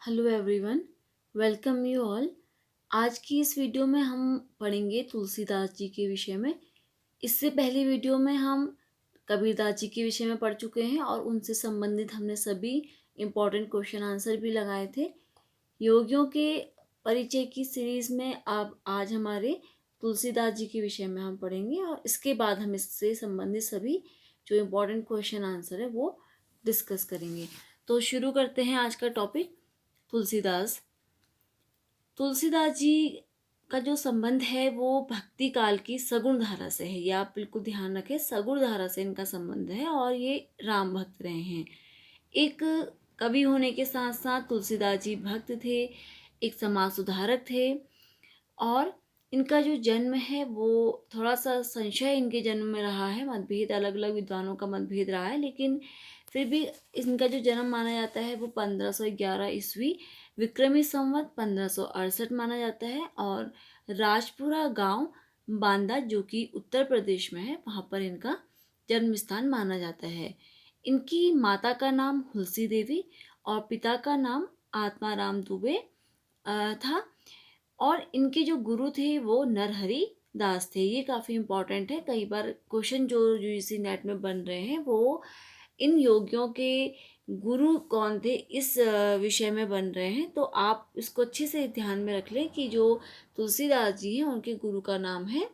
Hello everyone, welcome you all. आज की इस वीडियो में हम पढ़ेंगे तुलसीदास जी के विषय में। इससे पहली वीडियो में हम कबीरदास जी के विषय में पढ़ चुके हैं और उनसे संबंधित हमने सभी इम्पोर्टेंट क्वेश्चन आंसर भी लगाए थे। योगियों के परिचय की सीरीज़ में अब आज हमारे तुलसीदास जी के विषय में हम पढ़ेंगे और इसके बाद हम इससे संबंधित सभी जो इम्पोर्टेंट क्वेश्चन आंसर है वो डिस्कस करेंगे। तो शुरू करते हैं आज का टॉपिक। तुलसीदास तुलसीदास जी का जो संबंध है वो भक्ति काल की सगुण धारा से है। ये आप बिल्कुल ध्यान रखें, सगुण धारा से इनका संबंध है और ये राम भक्त रहे हैं। एक कवि होने के साथ साथ तुलसीदास जी भक्त थे, एक समाज सुधारक थे और इनका जो जन्म है वो थोड़ा सा संशय इनके जन्म में रहा है। मतभेद, अलग अलग विद्वानों का मतभेद रहा है, लेकिन फिर भी इनका जो जन्म माना जाता है वो 1511 ईस्वी विक्रमी संवत 1568 माना जाता है और राजपुरा गांव बांदा जो कि उत्तर प्रदेश में है वहाँ पर इनका जन्म स्थान माना जाता है। इनकी माता का नाम हुलसी देवी और पिता का नाम आत्माराम दुबे था और इनके जो गुरु थे वो नरहरि दास थे। ये काफ़ी इम्पोर्टेंट है। कई बार क्वेश्चन जो यूजीसी नेट में बन रहे हैं वो इन योगियों के गुरु कौन थे इस विषय में बन रहे हैं, तो आप इसको अच्छे से ध्यान में रख लें कि जो तुलसीदास जी हैं उनके गुरु का नाम है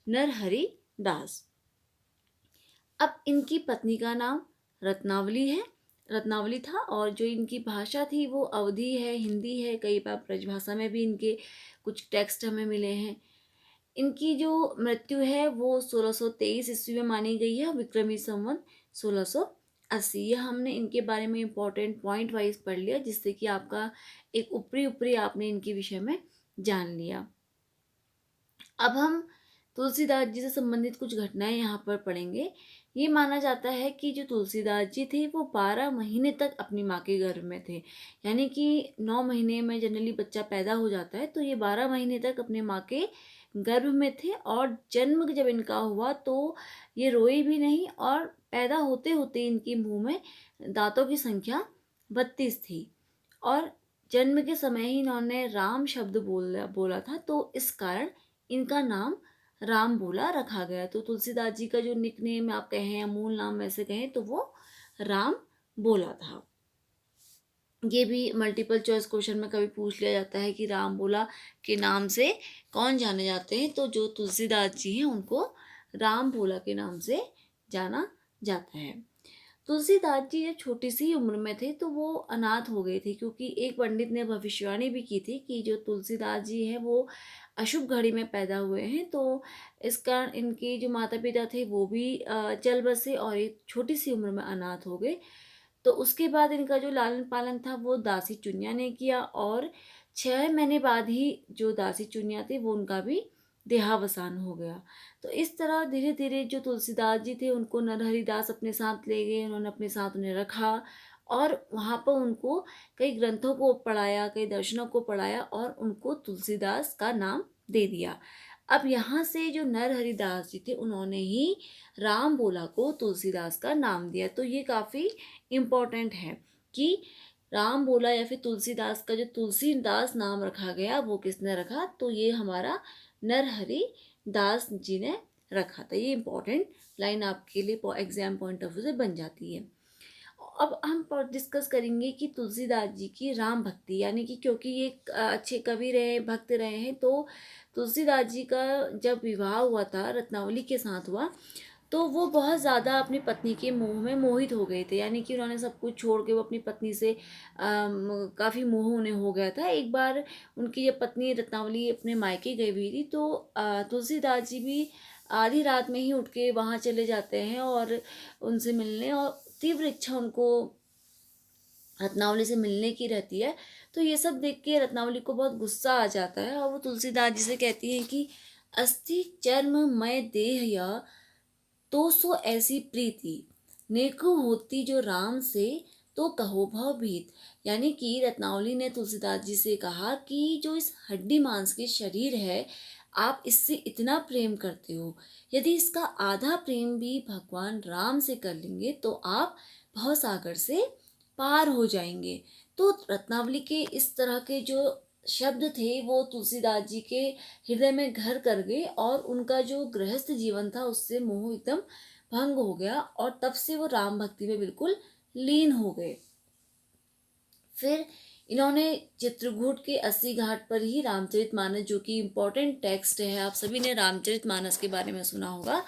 नरहरि दास। अब इनकी पत्नी का नाम रत्नावली था और जो इनकी भाषा थी वो अवधी है, हिंदी है। कई बार ब्रजभाषा में भी इनके कुछ टेक्स्ट हमें मिले हैं। इनकी जो मृत्यु है वो 1623 ईस्वी में मानी गई है, विक्रमी संवत 1680। यह हमने इनके बारे में इम्पोर्टेंट पॉइंट वाइज पढ़ लिया, जिससे कि आपका एक ऊपरी ऊपरी आपने इनके विषय में जान लिया। अब हम तुलसीदास जी से संबंधित कुछ घटनाएं यहाँ पर पढ़ेंगे। ये माना जाता है कि जो तुलसीदास जी थे वो 12 महीने तक अपनी माँ के गर्भ में थे। यानी कि 9 महीने में जनरली बच्चा पैदा हो जाता है, तो ये 12 महीने तक अपने माँ के गर्भ में थे और जन्म जब इनका हुआ तो ये रोए भी नहीं और पैदा होते होते इनके मुंह में दांतों की संख्या 32 थी और जन्म के समय ही इन्होंने राम शब्द बोला था, तो इस कारण इनका नाम राम बोला रखा गया। तो तुलसीदास जी का जो निकनेम आप कहें या मूल नाम वैसे कहें तो वो राम बोला था। ये भी मल्टीपल चॉइस क्वेश्चन में कभी पूछ लिया जाता है कि राम बोला के नाम से कौन जाने जाते हैं, तो जो तुलसीदास जी हैं उनको राम बोला के नाम से जाना जाता है। तुलसीदास जी जब छोटी सी उम्र में थे तो वो अनाथ हो गए थे, क्योंकि एक पंडित ने भविष्यवाणी भी की थी कि जो तुलसीदास जी हैं वो अशुभ घड़ी में पैदा हुए हैं। तो इस कारण इनके जो माता पिता थे वो भी चल बसे और एक छोटी सी उम्र में अनाथ हो गए। तो उसके बाद इनका जो लालन पालन था वो दासी चुनिया ने किया और 6 महीने बाद ही जो दासी चुनिया थी वो उनका भी देहावसान हो गया। तो इस तरह धीरे धीरे जो तुलसीदास जी थे उनको नरहरि दास अपने साथ ले गए, उन्होंने अपने साथ उन्हें रखा और वहाँ पर उनको कई ग्रंथों को पढ़ाया, कई दर्शनों को पढ़ाया और उनको तुलसीदास का नाम दे दिया। अब यहाँ से जो नरहरि दास जी थे उन्होंने ही राम बोला को तुलसीदास का नाम दिया। तो ये काफ़ी इम्पोर्टेंट है कि राम बोला या फिर तुलसीदास का जो तुलसीदास नाम रखा गया वो किसने रखा, तो ये हमारा नरहरि दास जी ने रखा था। ये इम्पोर्टेंट लाइन आपके लिए एग्जाम पॉइंट ऑफ व्यू से बन जाती है। अब हम डिस्कस करेंगे कि तुलसीदास जी की राम भक्ति, यानी कि क्योंकि ये अच्छे कवि रहे, भक्त रहे हैं, तो तुलसीदास जी का जब विवाह हुआ था रत्नावली के साथ हुआ तो वो बहुत ज़्यादा अपनी पत्नी के मोह में मोहित हो गए थे। यानी कि उन्होंने सब कुछ छोड़ के वो अपनी पत्नी से काफ़ी मोह उन्हें हो गया था। एक बार उनकी जब पत्नी रत्नावली अपने मायके गई हुई थी तो तुलसीदास जी भी आधी रात में ही उठ के वहाँ चले जाते हैं और उनसे मिलने, और तीव्र इच्छा उनको रत्नावली से मिलने की रहती है। तो ये सब देख के रत्नावली को बहुत गुस्सा आ जाता है और वो तुलसीदास जी से कहती हैं कि अस्थि चर्म मय देह या तो सो ऐसी प्रीति नेकु होती जो राम से तो कहो भवभीत। यानी कि रत्नावली ने तुलसीदास जी से कहा कि जो इस हड्डी मांस के शरीर है आप इससे इतना प्रेम करते हो, यदि इसका आधा प्रेम भी भगवान राम से कर लेंगे तो आप भवसागर से पार हो जाएंगे। तो रत्नावली के इस तरह के जो शब्द थे वो तुलसीदास जी के हृदय में घर कर गए और उनका जो गृहस्थ जीवन था उससे मोह एकदम भंग हो गया और तब से वो राम भक्ति में बिल्कुल लीन हो गए। फिर इन्होंने चित्रकूट के 80 घाट पर ही रामचरितमानस, जो कि इम्पोर्टेंट टेक्स्ट है, आप सभी ने रामचरितमानस के बारे में सुना होगा,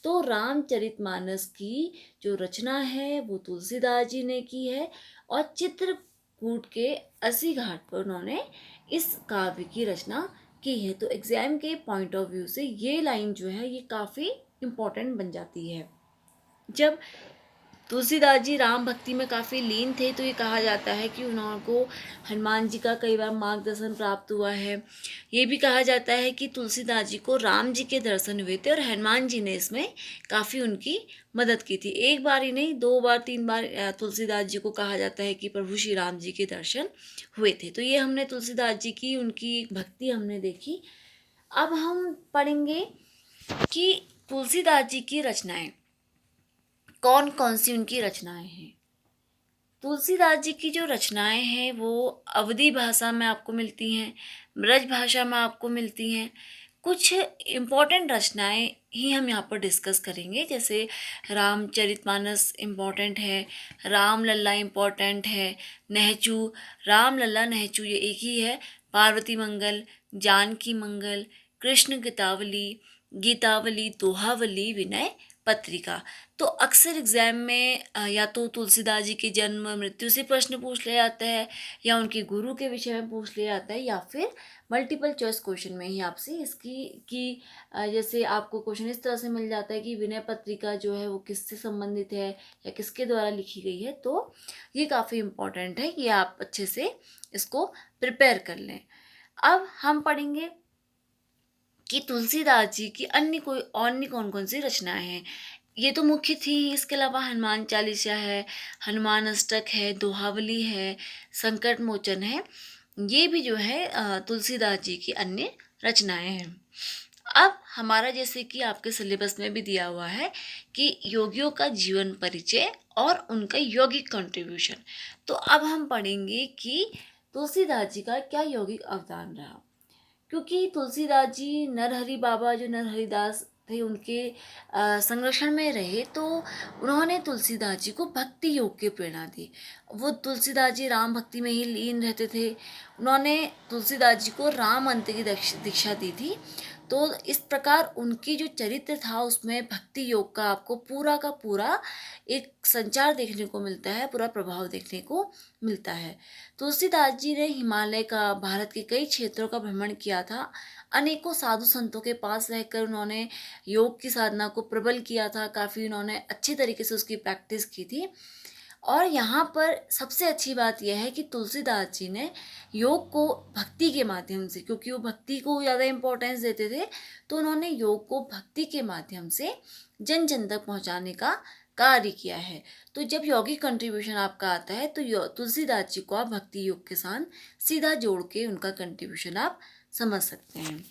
तो रामचरितमानस की जो रचना है वो तुलसीदास जी ने की है और चित्रकूट के 80 घाट पर उन्होंने इस काव्य की रचना की है। तो एग्जाम के पॉइंट ऑफ व्यू से ये लाइन जो है ये काफ़ी इम्पोर्टेंट बन जाती है। जब तुलसीदास जी राम भक्ति में काफ़ी लीन थे तो ये कहा जाता है कि उनको हनुमान जी का कई बार मार्गदर्शन प्राप्त हुआ है। ये भी कहा जाता है कि तुलसीदास जी को राम जी के दर्शन हुए थे और हनुमान जी ने इसमें काफ़ी उनकी मदद की थी। एक बार ही नहीं, 2 बार 3 बार तुलसीदास जी को कहा जाता है कि प्रभु श्री राम जी के दर्शन हुए थे। तो ये हमने तुलसीदास जी की उनकी भक्ति हमने देखी। अब हम पढ़ेंगे कि तुलसीदास जी की रचनाएं कौन कौन सी उनकी रचनाएं हैं। तुलसीदास जी की जो रचनाएं हैं वो अवधी भाषा में आपको मिलती हैं, ब्रज भाषा में आपको मिलती हैं। कुछ इम्पॉर्टेंट रचनाएं ही हम यहाँ पर डिस्कस करेंगे, जैसे रामचरितमानस इम्पॉर्टेंट है, रामलला इम्पॉर्टेंट है, नहचू, रामलला नहचू ये एक ही है, पार्वती मंगल, जानकी मंगल, कृष्ण गीतावली, गीतावली, दोहावली, विनय पत्रिका। तो अक्सर एग्जाम में या तो तुलसीदास जी की जन्म मृत्यु से प्रश्न पूछ लिया जाता है या उनके गुरु के विषय में पूछ लिया जाता है या फिर मल्टीपल चॉइस क्वेश्चन में ही आपसे इसकी कि जैसे आपको क्वेश्चन इस तरह से मिल जाता है कि विनय पत्रिका जो है वो किससे संबंधित है या किसके द्वारा लिखी गई है। तो ये काफ़ी इम्पोर्टेंट है कि आप अच्छे से इसको प्रिपेयर कर लें। अब हम पढ़ेंगे कि तुलसीदास जी की अन्य कौन कौन सी रचनाएं हैं। ये तो मुख्य थी, इसके अलावा हनुमान चालीसा है, हनुमान अष्टक है, दोहावली है, संकट मोचन है। ये भी जो है तुलसीदास जी की अन्य रचनाएं हैं। अब हमारा जैसे कि आपके सिलेबस में भी दिया हुआ है कि योगियों का जीवन परिचय और उनका यौगिक कंट्रीब्यूशन। तो अब हम पढ़ेंगे कि तुलसीदास जी का क्या यौगिक अवदान रहा, क्योंकि तुलसीदास जी नरहरि बाबा जो नरहरिदास थे उनके संरक्षण में रहे, तो उन्होंने तुलसीदास जी को भक्ति योग की प्रेरणा दी। वो तुलसीदास जी राम भक्ति में ही लीन रहते थे। उन्होंने तुलसीदास जी को राम मंत्र की दीक्षा दी थी। तो इस प्रकार उनकी जो चरित्र था उसमें भक्ति योग का आपको पूरा का पूरा एक संचार देखने को मिलता है, पूरा प्रभाव देखने को मिलता है। तुलसीदास जी ने हिमालय का, भारत के कई क्षेत्रों का भ्रमण किया था। अनेकों साधु संतों के पास रहकर उन्होंने योग की साधना को प्रबल किया था। काफ़ी उन्होंने अच्छी तरीके से उसकी प्रैक्टिस की थी। और यहाँ पर सबसे अच्छी बात यह है कि तुलसीदास जी ने योग को भक्ति के माध्यम से, क्योंकि वो भक्ति को ज़्यादा इम्पोर्टेंस देते थे, तो उन्होंने योग को भक्ति के माध्यम से जन जन तक पहुँचाने का कार्य किया है। तो जब यौगिक कंट्रीब्यूशन आपका आता है तो तुलसीदास जी को आप भक्ति योग के साथ सीधा जोड़ के उनका कंट्रीब्यूशन आप समझ सकते हैं।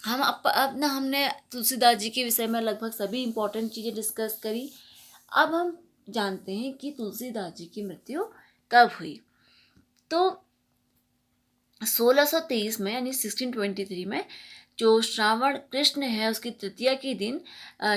हम अब ना हमने तुलसीदास जी के विषय में लगभग सभी इम्पोर्टेंट चीज़ें डिस्कस करी। अब हम जानते हैं कि तुलसीदास जी की मृत्यु कब हुई। तो 1623 में यानी 1623 में जो श्रावण कृष्ण है उसकी तृतीया के दिन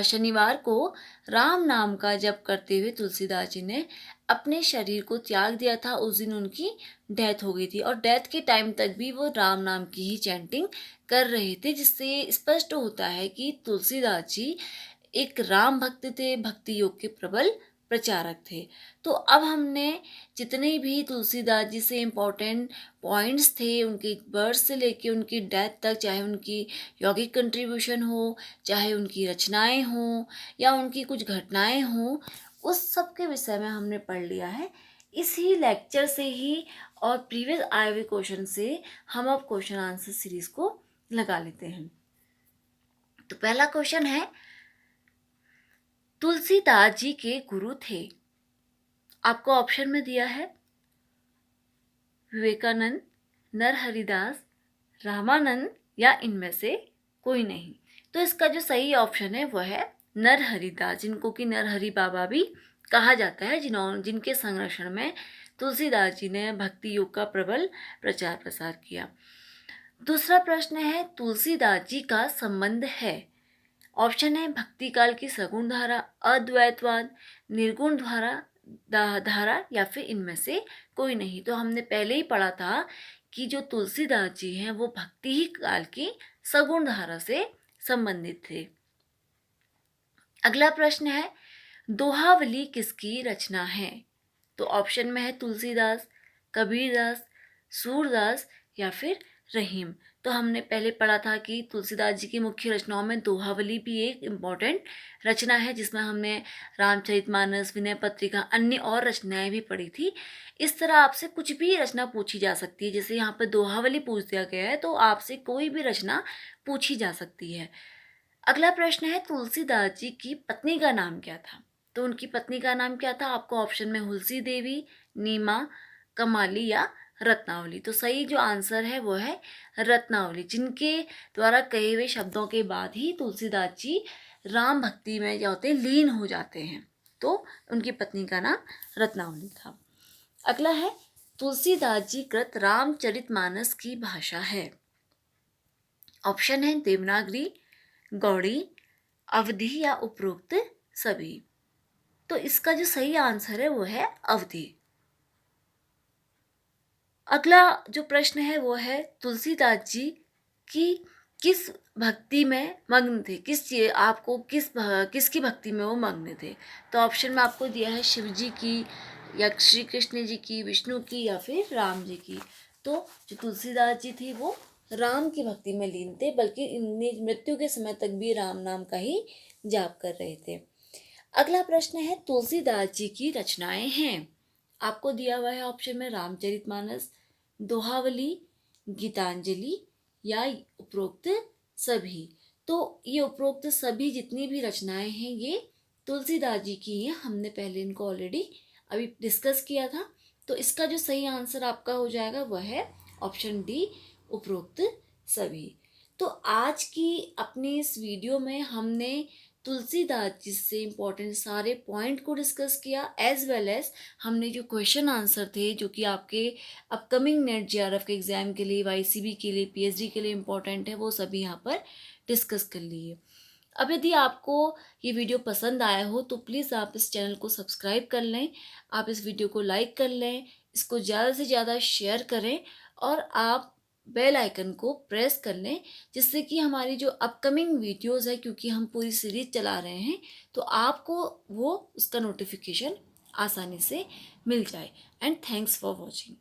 शनिवार को राम नाम का जप करते हुए तुलसीदास जी ने अपने शरीर को त्याग दिया था। उस दिन उनकी डेथ हो गई थी और डेथ के टाइम तक भी वो राम नाम की ही चैंटिंग कर रहे थे, जिससे स्पष्ट होता है कि तुलसीदास जी एक राम भक्त थे, भक्ति योग के प्रबल प्रचारक थे। तो अब हमने जितने भी तुलसीदास जी से इम्पोर्टेंट पॉइंट्स थे उनकी बर्थ से लेके उनकी डेथ तक, चाहे उनकी यौगिक कंट्रीब्यूशन हो, चाहे उनकी रचनाएं हों या उनकी कुछ घटनाएं हों, उस सब के विषय में हमने पढ़ लिया है। इसी लेक्चर से ही और प्रीवियस आए हुए क्वेश्चन से हम अब क्वेश्चन आंसर सीरीज को लगा लेते हैं। तो पहला क्वेश्चन है, तुलसीदास जी के गुरु थे। आपको ऑप्शन में दिया है विवेकानंद, नरहरिदास, रामानंद या इनमें से कोई नहीं। तो इसका जो सही ऑप्शन है वह है नरहरिदास, जिनको कि नरहरि बाबा भी कहा जाता है, जिनके संरक्षण में तुलसीदास जी ने भक्ति योग का प्रबल प्रचार प्रसार किया। दूसरा प्रश्न है, तुलसीदास जी का संबंध है। ऑप्शन है भक्ति काल की सगुण धारा, अद्वैतवाद, निर्गुण धारा या फिर इनमें से कोई नहीं। तो हमने पहले ही पढ़ा था कि जो तुलसीदास जी हैं वो भक्ति ही काल की सगुण धारा से संबंधित थे। अगला प्रश्न है, दोहावली किसकी रचना है? तो ऑप्शन में है तुलसीदास, कबीरदास, सूरदास या फिर रहीम। तो हमने पहले पढ़ा था कि तुलसीदास जी की मुख्य रचनाओं में दोहावली भी एक इम्पॉर्टेंट रचना है, जिसमें हमने रामचरितमानस, विनय पत्रिका, अन्य और रचनाएं भी पढ़ी थी। इस तरह आपसे कुछ भी रचना पूछी जा सकती है। जैसे यहाँ पर दोहावली पूछ दिया गया है तो आपसे कोई भी रचना पूछी जा सकती है। अगला प्रश्न है, तुलसीदास जी की पत्नी का नाम क्या था? तो उनकी पत्नी का नाम क्या था? आपको ऑप्शन में हुलसी देवी, नीमा, कमाली या रत्नावली। तो सही जो आंसर है वो है रत्नावली, जिनके द्वारा कहे हुए शब्दों के बाद ही तुलसीदास जी राम भक्ति में क्या होते हैं, लीन हो जाते हैं। तो उनकी पत्नी का नाम रत्नावली था। अगला है, तुलसीदास जी कृत रामचरितमानस की भाषा है। ऑप्शन है देवनागरी, गौड़ी, अवधि या उपरोक्त सभी। तो इसका जो सही आंसर है वो है अवधि। अगला जो प्रश्न है वो है, तुलसीदास जी की किस भक्ति में मग्न थे? किसकी भक्ति में वो मग्न थे? तो ऑप्शन में आपको दिया है शिव जी की या श्री कृष्ण जी की, विष्णु की या फिर राम जी की। तो जो तुलसीदास जी थे वो राम की भक्ति में लीन थे, बल्कि इन्हें मृत्यु के समय तक भी राम नाम का ही जाप कर रहे थे। अगला प्रश्न है, तुलसीदास जी की रचनाएं हैं। आपको दिया हुआ है ऑप्शन में रामचरितमानस, दोहावली, गीतांजलि या उपरोक्त सभी। तो ये उपरोक्त सभी जितनी भी रचनाएं हैं ये तुलसीदास जी की हैं। हमने पहले इनको ऑलरेडी अभी डिस्कस किया था। तो इसका जो सही आंसर आपका हो जाएगा वह है ऑप्शन डी, उपरोक्त सभी। तो आज की अपनी इस वीडियो में हमने तुलसीदास जी से इम्पोर्टेंट सारे पॉइंट को डिस्कस किया, एज वेल एज हमने जो क्वेश्चन आंसर थे जो कि आपके अपकमिंग नेट जेआरएफ के एग्ज़ाम के लिए, वाईसीबी के लिए, पीएचडी के लिए इम्पोर्टेंट है, वो सभी यहाँ पर डिस्कस कर लिए। अब यदि आपको ये वीडियो पसंद आया हो तो प्लीज़ आप इस चैनल को सब्सक्राइब कर लें, आप इस वीडियो को लाइक कर लें, इसको ज़्यादा से ज़्यादा शेयर करें और आप बेल आइकन को प्रेस कर लें, जिससे कि हमारी जो अपकमिंग वीडियोस है, क्योंकि हम पूरी सीरीज चला रहे हैं, तो आपको वो उसका नोटिफिकेशन आसानी से मिल जाए। And thanks for watching.